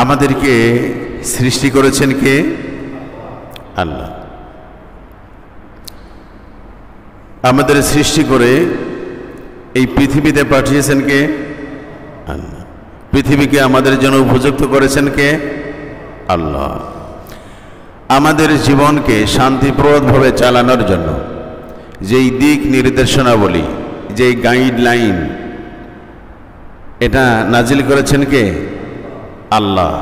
আমাদেরকে সৃষ্টি করেছেন কে? আল্লাহ। আমাদের সৃষ্টি করে এই পৃথিবীতে পাঠিয়েছেন কে? আল্লাহ। পৃথিবীকে আমাদের জন্য উপযুক্ত করেছেন কে? আল্লাহ। আমাদের জীবনকে শান্তিপ্রদভাবে চালানোর জন্য যেই দিক নির্দেশনাবলী, যেই গাইডলাইন, এটা নাজিল করেছেন কে? আল্লাহ।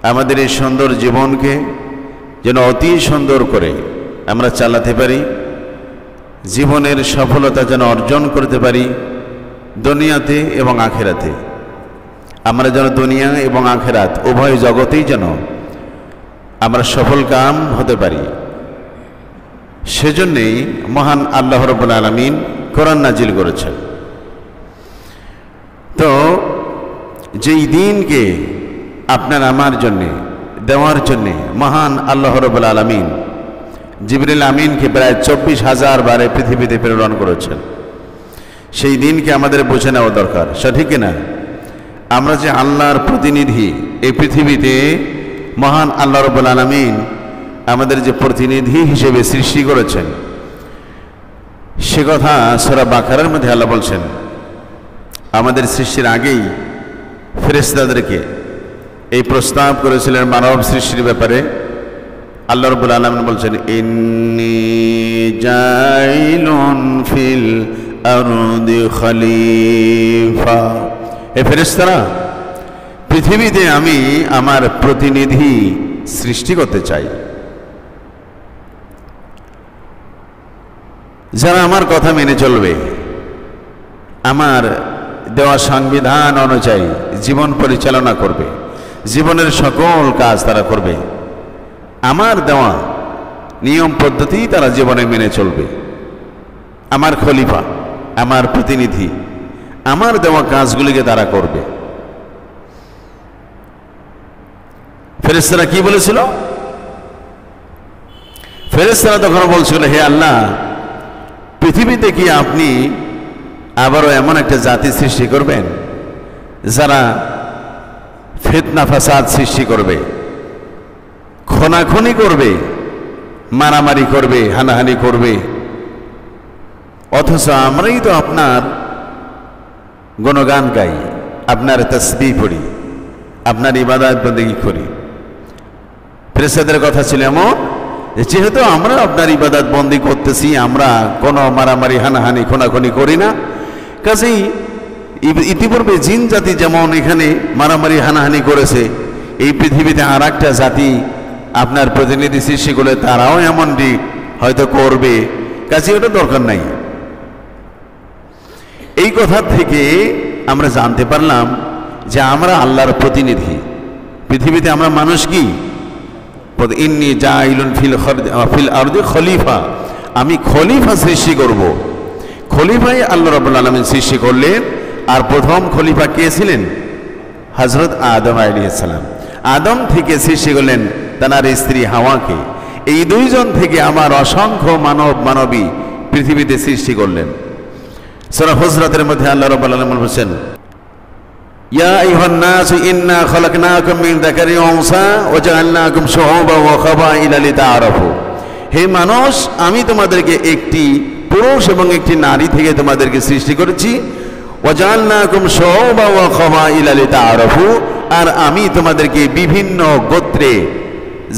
আমাদের এই সুন্দর জীবনকে যেন অতি সুন্দর করে আমরা চালাতে পারি, জীবনের সফলতা যেন অর্জন করতে পারি দুনিয়াতে এবং আখেরাতে। আমরা যেন দুনিয়া এবং আখেরাত উভয় জগতেই যেন আমরা সফল কাম হতে পারি, সেজন্যেই মহান আল্লাহ রাব্বুল আলামিন কোরআন নাজিল করেছেন। তো যেই দিনকে আপনার আমার জন্যে দেওয়ার জন্যে মহান আল্লাহ রাব্বুল আলামিন জিবরিল আমিনকে প্রায় 24,000 বারে পৃথিবীতে প্রেরণ করেছেন, সেই দিনকে আমাদের বুঝে নেওয়া দরকার, সঠিক কিনা? আমরা যে আল্লাহর প্রতিনিধি এই পৃথিবীতে, মহান আল্লাহ রাব্বুল আলামিন আমাদের যে প্রতিনিধি হিসেবে সৃষ্টি করেছেন, সে কথা সূরা বাকারার মধ্যে আল্লাহ বলছেন। আমাদের সৃষ্টির আগেই ফেরেশতাদেরকে এই প্রস্তাব করেছিলেন মানব সৃষ্টির ব্যাপারে। আল্লাহ রাব্বুল আলামিন বলছেন, ইন্নী জাইলুন ফিল আরদি খলিফা। হে ফেরেশতারা, পৃথিবীতে আমি আমার প্রতিনিধি সৃষ্টি করতে চাই, যারা আমার কথা মেনে চলবে, আমার দেওয়া সংবিধান অনুযায়ী জীবন পরিচালনা করবে, জীবনের সকল কাজ তারা করবে, আমার দেওয়া নিয়ম পদ্ধতি তারা জীবনে মেনে চলবে। আমার খলিফা, আমার প্রতিনিধি, আমার দেওয়া কাজগুলিকে তারা করবে। ফেরেশতারা কি বলেছিল? ফেরেশতারা তখন বলছিল, হে আল্লাহ, পৃথিবীতে কি আপনি আবারও এমন একটা জাতি সৃষ্টি করবেন যারা ফিতনা ফাসাদ সৃষ্টি করবে, খুনাখুনি করবে, মারামারি করবে, হানাহানি করবে, অথচ আমরাই তো আপনার গুণগান গাই, আপনার তাসবিহ পড়ি, আপনার ইবাদত বন্দেগী করি। ফেরেশতাদের কথা ছিল এমন, যেহেতু আমরা আপনার ইবাদত বন্দি করতেছি, আমরা কোনো মারামারি হানাহানি খুনাখুনি করি না, কাজেই ইতিপূর্বে জিন জাতি যেমন এখানে মারামারি হানাহানি করেছে, এই পৃথিবীতে আর একটা জাতি আপনার প্রতিনিধি সৃষ্টি করলে তারাও এমনটি হয়তো করবে, কাজে ওটা দরকার নাই। এই কথা থেকে আমরা জানতে পারলাম যে আমরা আল্লাহর প্রতিনিধি পৃথিবীতে। আমরা মানুষ কি? ইন্নী জাইলুন ফিল আরদি খলিফা, আমি খলিফা সৃষ্টি করব। খলিফাই আল্লাহ রাব্বুল আলামিন সৃষ্টি করলেন। আর প্রথম খলিফা কে ছিলেন? হযরত আদম আলাইহিস সালাম। আদম থেকে সৃষ্টি করলেন তার স্ত্রী হাওয়াকে। এই দুইজন থেকে আমার অসংখ্য মানব মানবী পৃথিবীতে সৃষ্টি করলেন। সূরা হুজরাতের মধ্যে আল্লাহ রাব্বুল আলামিন বলেন, ইয়া আইয়ুহান নাস ইন্না খলাকনাকুম মিন যাকারি ওয়া উনসা ওয়া জাআলনাকুম শুউবান ওয়া কাবাইলা লিতাআরাফু। হে মানুষ, আমি তোমাদেরকে একটি পুরুষ এবং একটি নারী থেকে তোমাদেরকে সৃষ্টি করেছি। ওয়া জাআলনাকুম শুউবান ওয়া কাবাইলা লিতাআরাফু, আর আমি তোমাদেরকে বিভিন্ন গোত্রে,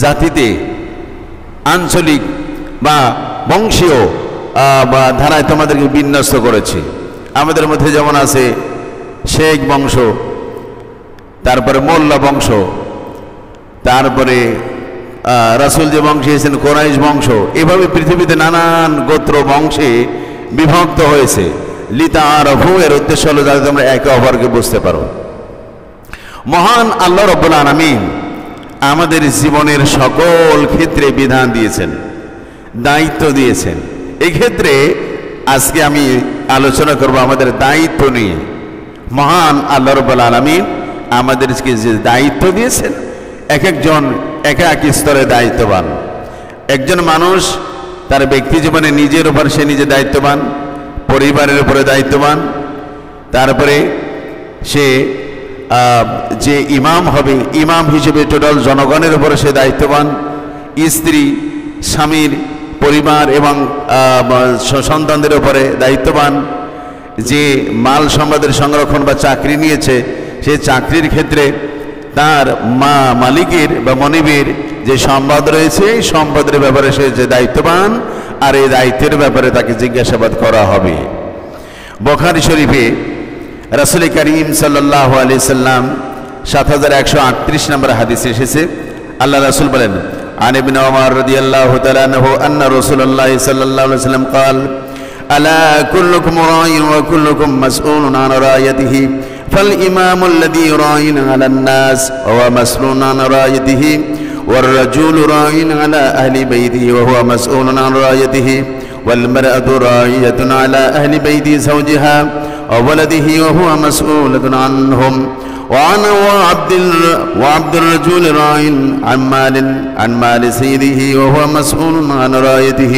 জাতিতে, আঞ্চলিক বা বংশীয় বা ধারায় তোমাদেরকে বিন্যস্ত করেছি। আমাদের মধ্যে যেমন আছে শেখ বংশ, তারপরে মোল্লা বংশ, তারপরে রাসূল যে বংশে এসেছেন কোরাইশ বংশ, এভাবে পৃথিবীতে নানান গোত্র বংশে বিভক্ত হয়েছে। লিতাআরাফু, এর উদ্দেশ্য হলো যাতে তোমরা একে অপরকে বুঝতে পারো। মহান আল্লাহ রাব্বুল আলামিন আমাদের জীবনের সকল ক্ষেত্রে বিধান দিয়েছেন, দায়িত্ব দিয়েছেন। এই ক্ষেত্রে আজকে আমি আলোচনা করব আমাদের দায়িত্ব নিয়ে। মহান আল্লাহ রাব্বুল আলামিন আমাদেরকে যে দায়িত্ব দিয়েছেন, এক একজন এক এক স্তরে দায়িত্ববান। একজন মানুষ তার ব্যক্তি জীবনে নিজের উপর সে নিজে দায়িত্ববান, পরিবারের উপরে দায়িত্ববান, তারপরে সে যে ইমাম হবে, ইমাম হিসেবে টোটাল জনগণের উপরে সে দায়িত্ববান, স্ত্রী, স্বামীর, পরিবার এবং সন্তানদের উপরে দায়িত্ববান। যে মাল সম্পদের সংরক্ষণ বা চাকরি নিয়েছে, সে চাকরির ক্ষেত্রে তার মালিকের বা মনিবের যে সম্পদ রয়েছে, এই সম্পদের ব্যাপারে সে যে দায়িত্ববান, আর এই দায়িত্বের ব্যাপারে তাকে জিজ্ঞাসাবাদ করা হবে। বুখারী শরীফে রাসূল করিম সাল্লাল্লাহু আলাইহি সাল্লাম 7138 নম্বর হাদিসে এসেছে, আল্লাহ রাসূল বলেন, আন ইবনে ওমর রাদিয়াল্লাহু তাআলা আনহু আন্না রাসূলুল্লাহ সাল্লাল্লাহু আলাইহি ওয়াসাল্লাম قال ألا كلكم راع وكلكم مسؤول عن رعيته فالإمام الذي راع على الناس وهو مسؤول عن رعيته والرجل راع على أهل بيته وهو مسؤول عن رعيته والمرأة راعية على أهل بيت زوجها وولده وهو مسؤول عنهم وعبد الرجل راع عن مال سيده وهو مسؤول عن رعيته।